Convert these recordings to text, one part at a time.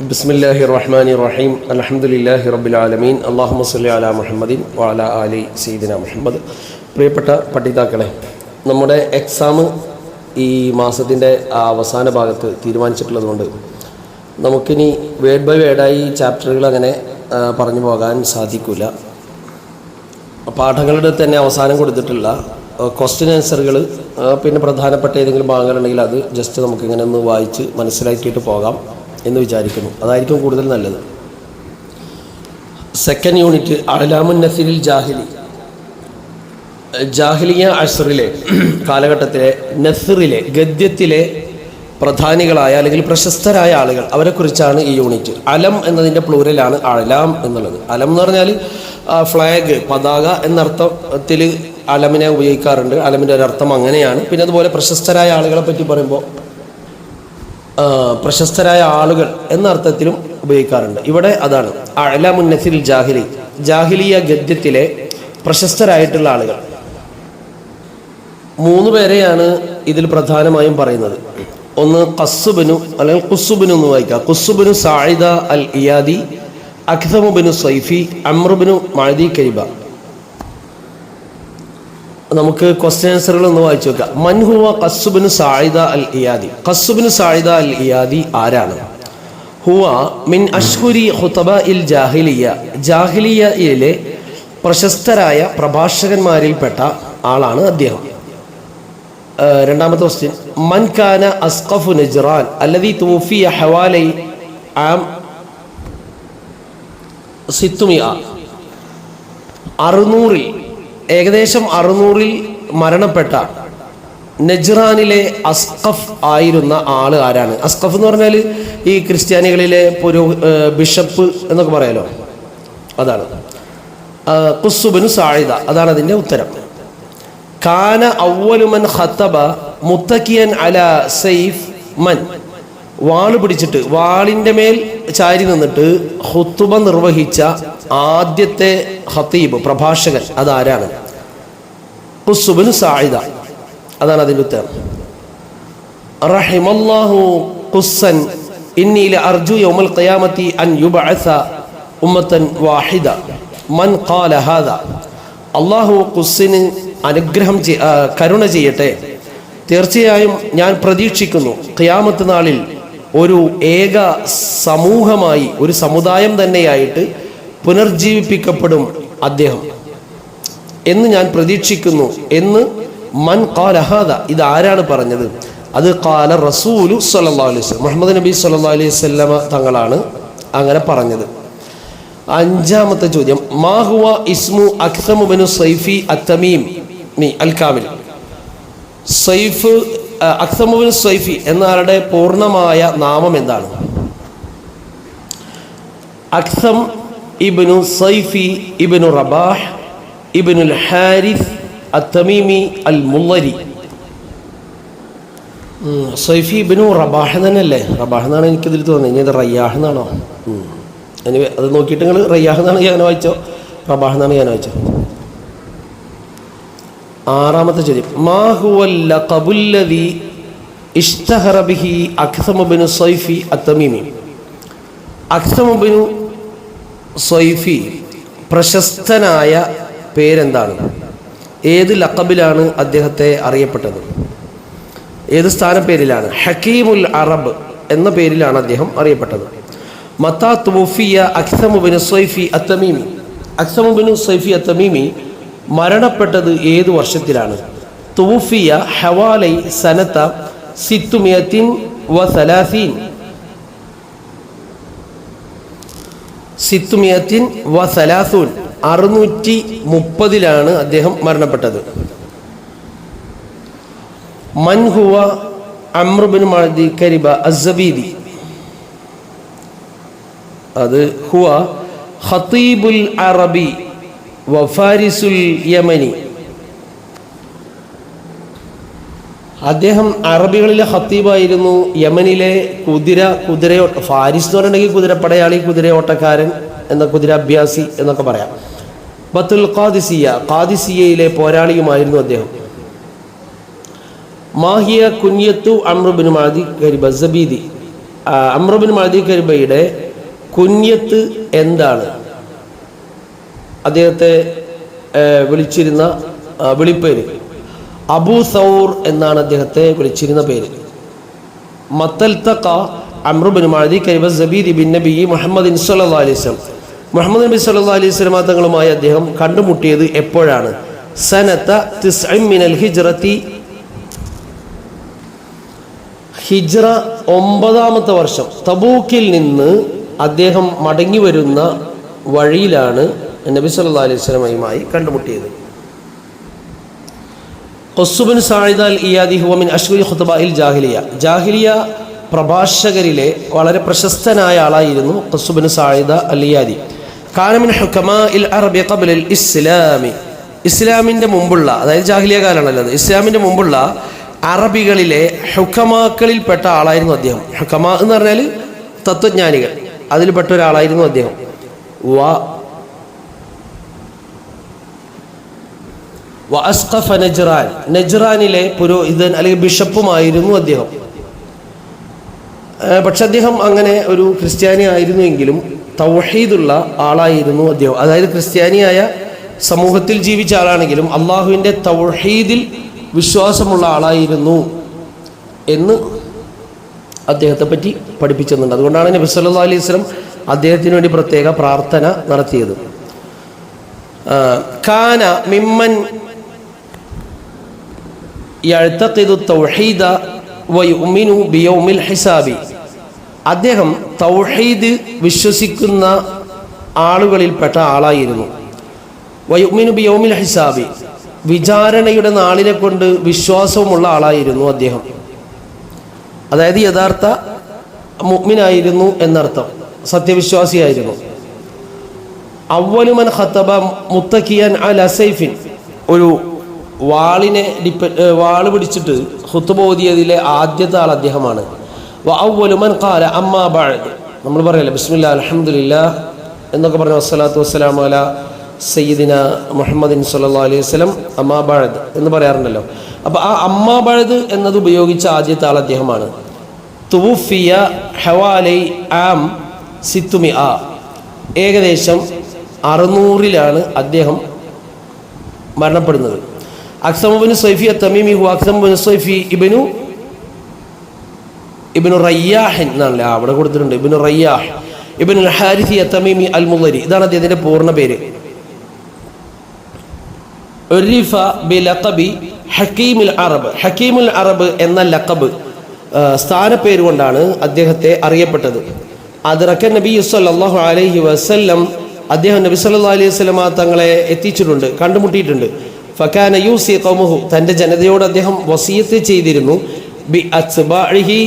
ബിസ്മില്ലാഹിർ റഹ്മാനിർ റഹീം അൽഹംദുലില്ലാഹി റബ്ബിൽ ആലമീൻ അല്ലാഹുമ്മ സ്വല്ലി അലാ മുഹമ്മദിൻ വഅലാ ആലി സയ്യിദിന മുഹമ്മദ്. പ്രിയപ്പെട്ട പഠിതാക്കളെ, നമ്മുടെ എക്സാം ഈ മാസത്തിൻ്റെ അവസാന ഭാഗത്ത് തീരുമാനിച്ചിട്ടുള്ളതുകൊണ്ട് നമുക്കിനി വേർഡ് ബൈ വേർഡായി ചാപ്റ്ററുകൾ അങ്ങനെ പറഞ്ഞു പോകാൻ സാധിക്കില്ല. പാഠങ്ങളുടെ തന്നെ അവസാനം കൊടുത്തിട്ടുള്ള ക്വസ്റ്റ്യൻ ആൻസറുകൾ, പിന്നെ പ്രധാനപ്പെട്ട ഏതെങ്കിലും ഭാഗങ്ങളുണ്ടെങ്കിൽ അത് ജസ്റ്റ് നമുക്കിങ്ങനെ ഒന്ന് വായിച്ച് മനസ്സിലാക്കിയിട്ട് പോകാം എന്ന് വിചാരിക്കുന്നു. അതായിരിക്കും കൂടുതൽ നല്ലത്. സെക്കൻഡ് യൂണിറ്റ് അഅ്ലാമുൻ നസിരിൽ ജാഹിലിയ അസ്റിലെ കാലഘട്ടത്തിലെ നസ്റിലെ ഗദ്യത്തിലെ പ്രധാനികളായ അല്ലെങ്കിൽ പ്രശസ്തരായ ആളുകൾ, അവരെക്കുറിച്ചാണ് ഈ യൂണിറ്റ്. അലം എന്നതിൻ്റെ പ്ലൂരലാണ് അഅ്ലാം എന്നുള്ളത്. അലം എന്ന് പറഞ്ഞാൽ ഫ്ലാഗ്, പതാക എന്നർത്ഥത്തിൽ അലമിനെ ഉപയോഗിക്കാറുണ്ട്. അലമിൻ്റെ ഒരർത്ഥം അങ്ങനെയാണ്. പിന്നെ അതുപോലെ പ്രശസ്തരായ ആളുകളെ പറ്റി പറയുമ്പോൾ പ്രശസ്തരായ ആളുകൾ എന്ന അർത്ഥത്തിലും ഉപയോഗിക്കാറുണ്ട്. ഇവിടെ അതാണ് അഅ്ലാമുൻ നസിരിൽ ജാഹിലിയ ഗദ്യത്തിലെ പ്രശസ്തരായിട്ടുള്ള ആളുകൾ. 3 പേരെയാണ് ഇതിൽ പ്രധാനമായും പറയുന്നത്. ഒന്ന് ഖസ്സുബ്നു അല്ലെങ്കിൽ ഖുസ്സുബ്നു എന്ന് വായിക്കാം. ഖുസ്സുബ്നു സാഇദ അൽ ഇയാദി, അഖ്സമുബ്നു സൈഫി, അംറുബ്നു മഅദി കൈബ. നമുക്ക് ക്വസ്റ്റ്യൻ ആൻസറുകൾ ഒന്ന് വായിച്ചു നോക്കാം. മൻ ഹുവ ഖസ്സുബ്നു സാഇദ അൽ ഇയാദി. ഖസ്സുബ്നു സാഇദ അൽ ഇയാദി ആരാണ്? ഹുവ മിൻ അഷ്ഹുരി ഖുതബാഇൽ ജാഹിലിയ. ജാഹിലിയയിലെ പ്രശസ്തരായ പ്രഭാഷകന്മാരിൽപ്പെട്ട ആളാണ് അദ്ദേഹം. രണ്ടാമത്തെ ക്വസ്റ്റ്യൻ, മൻ കാന അസ്ഖഫു നജ്റാൻ അല്ലദി തൂഫിയ ഹവാലി ആം 600 ഏകദേശം 600 മരണപ്പെട്ട നജ്റാനിലെ അസ്ഖഫ് ആയിരുന്ന ആള് ആരാണ്? അസ്ഖഫ് എന്ന് പറഞ്ഞാൽ ഈ ക്രിസ്ത്യാനികളിലെ ബിഷപ്പ് എന്നൊക്കെ പറയാലോ, അതാണ്. ഖുസ്സുബ്നു സാഇദ, അതാണ് അതിൻ്റെ ഉത്തരം. കാന അവ്വലു മൻ ഖതബ മുത്തഖിയൻ അലാ സൈഫ് മൻ. വാള് പിടിച്ചിട്ട് വാളിൻ്റെ മേൽ ചാരി നിന്നിട്ട് ഖുതുബ നിർവഹിച്ച ആദ്യത്തെ ഖതീബ്, പ്രഭാഷകൻ, അതാരാണ്? ഖുസ്സുബ്നു സാഇദ, അതാണ് അതിൻ്റെ ഉത്തരം. റഹിമല്ലാഹു ഖുസ്സൻ ഇന്നി ലഅർജു യൗമൽ ഖിയാമത്തി അൻ യുബഅസ ഉമ്മത്തൻ വാഹിദ മൻ ഖാല ഹാദാ. അല്ലാഹു ഖുസ്സിന് കരുണ ചെയ്യട്ടെ. തീർച്ചയായും ഞാൻ പ്രതീക്ഷിക്കുന്നു ഖിയാമത്ത് നാളിൽ ഒരു ഏക സമൂഹമായി, ഒരു സമുദായം തന്നെയായിട്ട് പുനർജീവിപ്പിക്കപ്പെടും അദ്ദേഹം എന്ന് ഞാൻ പ്രതീക്ഷിക്കുന്നു എന്ന്. മൻ ഖാല ഹാദ, ഇത് ആരാണ് പറഞ്ഞത്? അത് ഖാല റസൂലു സ്വല്ലല്ലാഹു അലൈഹി വസല്ലം, മുഹമ്മദ് നബി സ്വല്ലല്ലാഹു അലൈഹി വസല്ലമ തങ്ങളാണ് അങ്ങനെ പറഞ്ഞത്. 5ാമത്തെ ചോദ്യം, മാ ഹുവ ഇസ്മു അഖ്സമുബ്നു സൈഫി അത്തമീമി അൽ കാമിൽ. അഖ്സമുബ്നു സൈഫി എന്നയാളുടെ പൂർണ്ണമായ നാമം എന്താണ്? അഖ്സം ഇബ്നു സൈഫി ഇബ്നു റബാഹ് ഇബ്നുൽ ഹാരിസ് അത്തമീമി അൽ മുല്ലരി. സൈഫി ഇബ്നു റബാഹ് തന്നെയല്ലേ? റബാഹ് എന്നാണ് എനിക്കിതിൽ തോന്നുന്നത്. ഇനി ഇത് റയ്യാഹ് എന്നാണോ? അത് നോക്കിയിട്ട് നിങ്ങൾ റയ്യാഹ് എന്നാണ് ഞാൻ വായിച്ചോ, റബാഹ് എന്നാണ് ഞാൻ വായിച്ചോ. 6ാമത്തെ ചോദ്യം, മാ ഹുവൽ ലഖബുല്ലദി ഇഷ്തഹറ ബിഹി അഖ്സമുബ്നു സൈഫി അത്തമീമി. അഖ്സമുബ്നു സൈഫി പ്രശസ്തനായ പേരെന്താണ്? ഏത് ലഖബിലാണ് അദ്ദേഹത്തെ അറിയപ്പെട്ടത്? ഏത് സ്ഥാനപ്പേരിലാണ്? ഹക്കീമുൽ അറബ് എന്ന പേരിലാണ് അദ്ദേഹം അറിയപ്പെട്ടത്. മത്താ തുവഫിയ അഖ്സമുബ്നു സൈഫി അത്തമീമി. അഖ്സമുബ്നു സൈഫി അത്തമീമി മരണപ്പെട്ടത് ഏത് വർഷത്തിലാണ്? തുവഫിയ ഹവാലൈ സനത 630 630 അദ്ദേഹം മരണപ്പെട്ടത്. മൻ ഹുവ അംറുബ്നു മഅദി കരിബ അസ്സബീദി. അത് ഹുവ ഖതീബുൽ അറബി വഫാരിസുൽ യമനി. അദ്ദേഹം അറബികളിലെ ഖത്തീബായിരുന്നു. യമനിലെ കുതിരയോട്ട, ഫാരിസ് എന്ന് പറഞ്ഞിട്ടുണ്ടെങ്കിൽ കുതിരപ്പടയാളി, കുതിരയോട്ടക്കാരൻ എന്ന കുതിര അഭ്യാസി എന്നൊക്കെ പറയാം. ബത്തുൽ ഖാദിസിയയിലെ പോരാളിയുമായിരുന്നു അദ്ദേഹം. മാഹിയ കുഞ്ഞത്തു അംറുബ്നു മഅദി കരിബ സബീദി. അംർ ബിൻ മഅദി കർബയുടെ കുഞ്ഞത്ത് എന്താണ്? അദ്ദേഹത്തെ വിളിച്ചിരുന്ന വിളിപ്പേര് അബൂ സൗർ എന്നാണ് അദ്ദേഹത്തെ വിളിച്ചിരുന്ന പേര്. മത്തൽതഖ അംർ ബിൻ മഅദി കർബ സബീദ് ബിൻ നബി മുഹമ്മദ് സ്വല്ലല്ലാഹു അലൈഹി വസല്ലം, മുഹമ്മദ് നബി സ്വല്ലല്ലാഹു അലൈഹി വസല്ലം തങ്ങളുമായി അദ്ദേഹം കണ്ടുമുട്ടിയത് എപ്പോഴാണ്? സനത 9 മിനൽ ഹിജ്റതി, ഹിജ്റ 9ാമത്തെ വർഷം തബൂക്കിൽ നിന്ന് അദ്ദേഹം മടങ്ങി വരുന്ന വഴിയിലാണ് നബി സല്ലല്ലാഹു അലൈഹി വസല്ലമയുമായി കണ്ടുമുട്ടിയത്. ഖുസ് ബിൻ സാഇദ് അൽ ഇയാദി ഹുവ മിൻ അഷ്ഹുരി ഖുതബാഇൽ ജാഹിലിയ, ജാഹിലിയ പ്രഭാഷകരിലെ വളരെ പ്രശസ്തനായ ആളായിരുന്നു ഖുസ് ബിൻ സാഇദ് അൽ ഇയാദി. കാന മിൻ ഹുകമാഇൽ അറബി ഖബ്ല അൽ ഇസ്ലാമി, ഇസ്ലാമിൻ്റെ മുമ്പുള്ള, അതായത് ജാഹിലിയ കാലമാണല്ലോ, ഇസ്ലാമിൻ്റെ മുമ്പുള്ള അറബികളിലെ ഹുക്കമാക്കളിൽപ്പെട്ട ആളായിരുന്നു അദ്ദേഹം. ഹുക്കമാ എന്ന് പറഞ്ഞാൽ തത്വജ്ഞാനികൾ, അതിൽപ്പെട്ട ഒരാളായിരുന്നു അദ്ദേഹം. വഅസ്ഖഫ നജ്റാൻ, നജ്റാനിലെ പുരോഹിതൻ അല്ലെങ്കിൽ ബിഷപ്പുമായിരുന്നു അദ്ദേഹം. പക്ഷെ അദ്ദേഹം അങ്ങനെ ഒരു ക്രിസ്ത്യാനി ആയിരുന്നുവെങ്കിലും തൗഹീദുള്ള ആളായിരുന്നു അദ്ദേഹം. അതായത് ക്രിസ്ത്യാനിയായ സമൂഹത്തിൽ ജീവിച്ച ആളാണെങ്കിലും അള്ളാഹുവിൻ്റെ തൗഹീദിൽ വിശ്വാസമുള്ള ആളായിരുന്നു എന്ന് അദ്ദേഹത്തെ പറ്റി പഠിപ്പിച്ചിട്ടുണ്ട്. അതുകൊണ്ടാണ് നബി സല്ലല്ലാഹു അലൈഹി വസല്ലം അദ്ദേഹത്തിന് വേണ്ടി പ്രത്യേക പ്രാർത്ഥന നടത്തിയത്. കാന മിമ്മൻ യഅ്തഖിദു തൗഹീദ വയുമിനു ബിയൗമിൽ ഹിസാബി, അദ്ദേഹം തൗഹീദ് വിശ്വസിക്കുന്ന ആളുകളിൽപ്പെട്ട ആളായിരുന്നു. വയുമിനു ബിയൗമിൽ ഹിസാബി, വിചാരണയുടെ നാളിനെ കൊണ്ട് വിശ്വാസവുമുള്ള ആളായിരുന്നു അദ്ദേഹം. അതായത് യഥാർത്ഥ മുഅ്മിനായിരുന്നു എന്നർത്ഥം, സത്യവിശ്വാസിയായിരുന്നു. അവ്വലുമൻ ഖതബ മുത്തഖിയൻ അലാ സൈഫിൻ, ഒരു വാള് പിടിച്ചിട്ട് ഖുത്ബ ഓതിയതിലെ ആദ്യത്തെ ആൾ അദ്ദേഹമാണ്. വഅവ്വലുമൻ ഖാല അമ്മാ ബഅദ്, നമ്മൾ പറയല്ലേ ബിസ്മില്ലാഹി അൽഹംദുലില്ലാഹ് എന്നൊക്കെ പറഞ്ഞ വസ്സലാത്തു വസ്സലാമു അലാ സയ്യിദിന മുഹമ്മദിൻ സ്വല്ലല്ലാഹു അലൈഹി വസല്ലം അമ്മാ ബഅദ് എന്ന് പറയാറുണ്ടല്ലോ. അപ്പോൾ ആ അമ്മാ ബഅദ് എന്നത് ഉപയോഗിച്ച ആദ്യത്തെ ആൾ അദ്ദേഹമാണ്. തുവഫിയ ഹവാലി ആം 600, ഏകദേശം 600-ലാണ് അദ്ദേഹം മരണപ്പെടുന്നത്. അക്സം ബിൻ സൈഫി തമീമി ഹു Aksam bin Saifi ibn Rayyah എന്നാണല്ലേ അവിടെ കൊടുത്തിട്ടുണ്ട്. ഇബ്നു റയ്യാഹ് ഇബ്നുൽ ഹാരിസി തമീമി അൽ മുളരി, ഇതാണ് അദ്ദേഹത്തിൻ്റെ പൂർണ്ണ പേര്. ഉരിഫ ബിലഖബി ഹക്കീമുൽ അറബ്, ഹക്കീമുൽ അറബ് എന്ന ലഖബ് സ്ഥാനപ്പേര് കൊണ്ടാണ് അദ്ദേഹത്തെ അറിയപ്പെട്ടത്. അദ്റക നബി സല്ലല്ലാഹു അലൈഹി വസല്ലം, അദ്ദേഹം നബി സല്ലല്ലാഹു അലൈഹി വസല്ലമ തങ്ങളെ എത്തിച്ചിട്ടുണ്ട്, കണ്ടുമുട്ടിയിട്ടുണ്ട്. ഫകാന യൂസി ഖൗമുഹു, തൻ്റെ ജനതയോട് അദ്ദേഹം വസിയത്ത് ചെയ്തിരുന്നു. ബി അത്ബാഇഹി,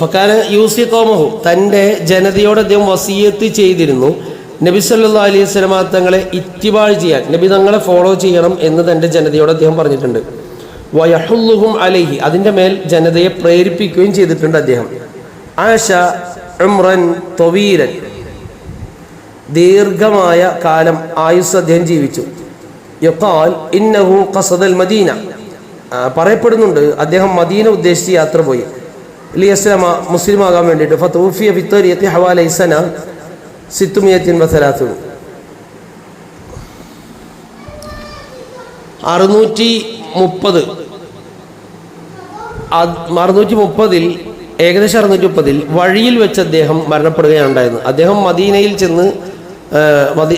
ഫകാന യൂസി ഖൗമുഹു, തൻ്റെ ജനതയോട് അദ്ദേഹം വസിയത്ത് ചെയ്തിരുന്നു നബി സല്ലല്ലാഹു അലൈഹി വസല്ലമ തങ്ങളെ ഇത്തിബാ ചെയ്യാൻ, നബി തങ്ങളെ ഫോളോ ചെയ്യണം എന്ന് തൻ്റെ ജനതയോട് അദ്ദേഹം പറഞ്ഞിട്ടുണ്ട്. വയഹുല്ലുഹും അലൈഹി, അതിൻ്റെ മേൽ ജനതയെ പ്രേരിപ്പിക്കുകയും ചെയ്തിട്ടുണ്ട് അദ്ദേഹം. ആശ ഉംറൻ തവീരൻ, ദീർഘമായ കാലം ആയുസ് അദ്ദേഹം ജീവിച്ചു. യഖാൽ ഇന്നഹു ഖസദൽ മദീന, പറയപ്പെടുന്നുണ്ട് അദ്ദേഹം മദീന ഉദ്ദേശിച്ച് യാത്ര പോയി. ലിയസ്ലമ, മുസ്ലിമാകാൻ വേണ്ടിയിട്ട്. ഫതൂഫിയ ഫി ത്വരീഖി ഹവാലി സന 630, 630 ഏകദേശം 630 വഴിയിൽ വെച്ച് അദ്ദേഹം മരണപ്പെടുകയാണ് ഉണ്ടായിരുന്നത്. അദ്ദേഹം മദീനയിൽ ചെന്ന്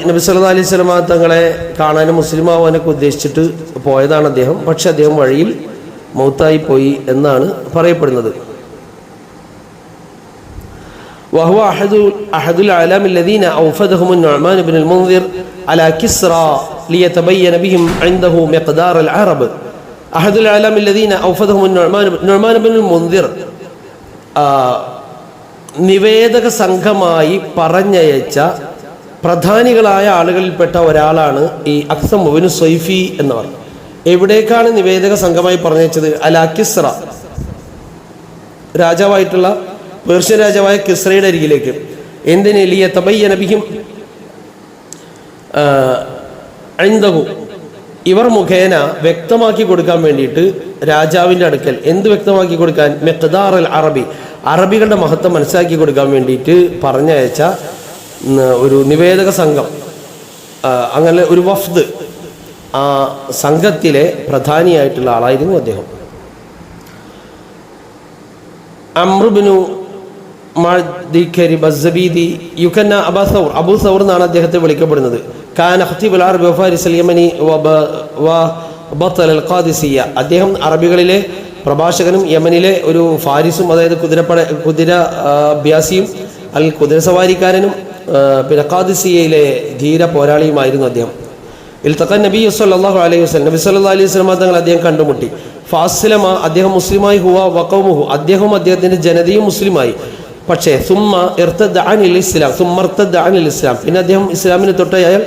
നബി സല്ലല്ലാഹു അലൈഹി വസല്ലം തങ്ങളെ കാണാനും മുസ്ലിമാവാനൊക്കെ ഉദ്ദേശിച്ചിട്ട് പോയതാണ് അദ്ദേഹം. പക്ഷെ അദ്ദേഹം വഴിയിൽ മൗത്തായി പോയി എന്നാണ് പറയപ്പെടുന്നത്. وهو أحد الأعلام الذين أوفدهم النعمان بن المنذر على كسرى ليتبين بهم عنده مقدار العرب. أحد الأعلام الذين أوفدهم النعمان بن المنذر, നിവേദക സംഘമായി പറഞ്ഞയച്ച പ്രധാനികളായ ആളുകളിൽപ്പെട്ട ഒരാളാണ് ഈ അക്സം ഇബ്നു സൈഫി എന്നവർ. എവിടേക്കാണ് നിവേദക സംഘമായി പറഞ്ഞയച്ചത്? അലാ കിസ്ര, രാജാവായിട്ടുള്ള പേർഷ്യൻ രാജാവായ കിസ്രയുടെ അരികിലേക്ക്. എന്തിന്? ലിയതബയ്യന ബിഹിം ഇൻദഹു, ഇവർ മുഖേന വ്യക്തമാക്കി കൊടുക്കാൻ വേണ്ടിയിട്ട് രാജാവിൻ്റെ അടുക്കൽ എന്ത് വ്യക്തമാക്കി കൊടുക്കാൻ? മിഖ്ദാർ അൽ അറബി, അറബികളുടെ മഹത്വം മനസ്സിലാക്കി കൊടുക്കാൻ വേണ്ടിയിട്ട് പറഞ്ഞയച്ച ഒരു നിവേദക സംഘം, അങ്ങനെ ഒരു വഫ്ദ്, ആ സംഘത്തിലെ പ്രധാനിയായിട്ടുള്ള ആളായിരുന്നു അദ്ദേഹം. അംറുബ്നു മഅദികരിബ് അസ്സബീദി യുകന്ന അബൂ സൗർ, അബൂ സൗർ എന്നാണ് അദ്ദേഹത്തെ വിളിക്കപ്പെടുന്നത്. കാന ഖതീബുൽ അറബി വഫാരിസ് അൽ യമനി വബത്തൽ അൽ ഖാദിസിയ, അദ്ദേഹം അറബികളിലെ പ്രഭാഷകനും യമനിലെ ഒരു ഫാരിസും, അതായത് കുതിര അഭ്യാസിയും കുതിരസവാരിക്കാരനും പിന്നെ ഖാദിസിയയിലെ ധീര പോരാളിയുമായിരുന്നു അദ്ദേഹം. ഇൽതഖ നബി സല്ലല്ലാഹു അലൈഹി വസല്ലം, നബി സല്ലല്ലാഹു അലൈഹി വസല്ലം തങ്ങൾ അദ്ദേഹം കണ്ടുമുട്ടി. ഫാസ്ലമ, അദ്ദേഹം മുസ്ലിമായി. ഹുവ വഖൗമുഹു, അദ്ദേഹവും അദ്ദേഹത്തിൻ്റെ ജനതയും മുസ്ലിമായി. പക്ഷേ സുമ്മ ഇർതദ്ദ അനിൽ ഇസ്ലാം, പിന്നെ അദ്ദേഹം ഇസ്ലാമിന് തൊട്ടയാൽ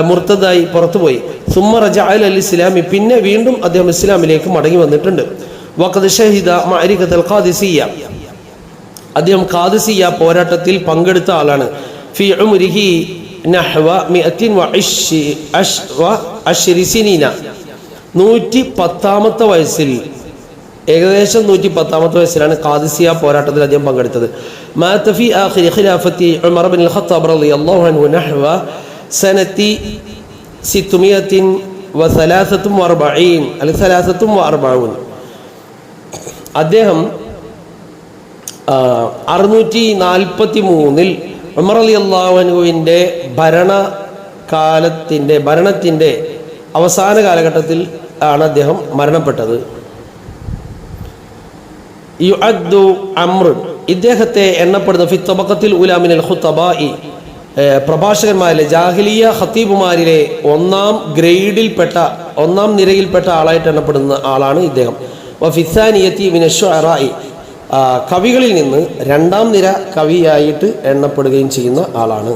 മുർത്തദായി പുറത്തുപോയി. സുമ്മ റജഅ അൽ ഇസ്ലാമി, പിന്നെ വീണ്ടും അദ്ദേഹം ഇസ്ലാമിലേക്ക് മടങ്ങി വന്നിട്ടുണ്ട്. വഖദ് ഷഹിദ മഅരികത്തുൽ ഖാദിസിയ, അദ്ദേഹം ഖാദിസിയ പോരാട്ടത്തിൽ പങ്കെടുത്ത ആളാണ്. ഫി ഉംരിഹി നഹ്വ 110 സിനീന, 110ാമത്തെ വയസ്സിൽ, ഏകദേശം 110ാമത്തെ വയസ്സിലാണ് ഖാദിസിയ പോരാട്ടത്തിൽ അദ്ദേഹം പങ്കെടുത്തത്. മാത ഫി ആഖിരി ഖിലാഫത്തി ഉമർ ഇബ്നുൽ ഖത്താബ് റളിയല്ലാഹു അൻഹു നഹ്വ സനതി 643 അല്ലെങ്കിൽ 43. അദ്ദേഹം 643 ഉമർ റളിയല്ലാഹു അൻഹുവിൻ്റെ ഭരണത്തിൻ്റെ അവസാന കാലഘട്ടത്തിൽ ആണ് അദ്ദേഹം മരണപ്പെട്ടത്. യുഅദ്ദു അംർ, ഇദ്ദേഹത്തെ എണ്ണപ്പെടുന്ന ഫി തബഖത്തിൽ ഉലാ മിനൽ ഖുതബാഇ, പ്രഭാഷകന്മാരിലെ ജാഹിലിയ ഖതീബുമാരിലെ ഒന്നാം നിരയിൽപ്പെട്ട ആളായിട്ട് എണ്ണപ്പെടുന്ന ആളാണ് ഇദ്ദേഹം. വഫി സാനിയത്തി മിനശ് ശുഅറാഇ, കവികളിൽ നിന്ന് 2ാം നിര കവിയായിട്ട് എണ്ണപ്പെടുകയും ചെയ്യുന്ന ആളാണ്.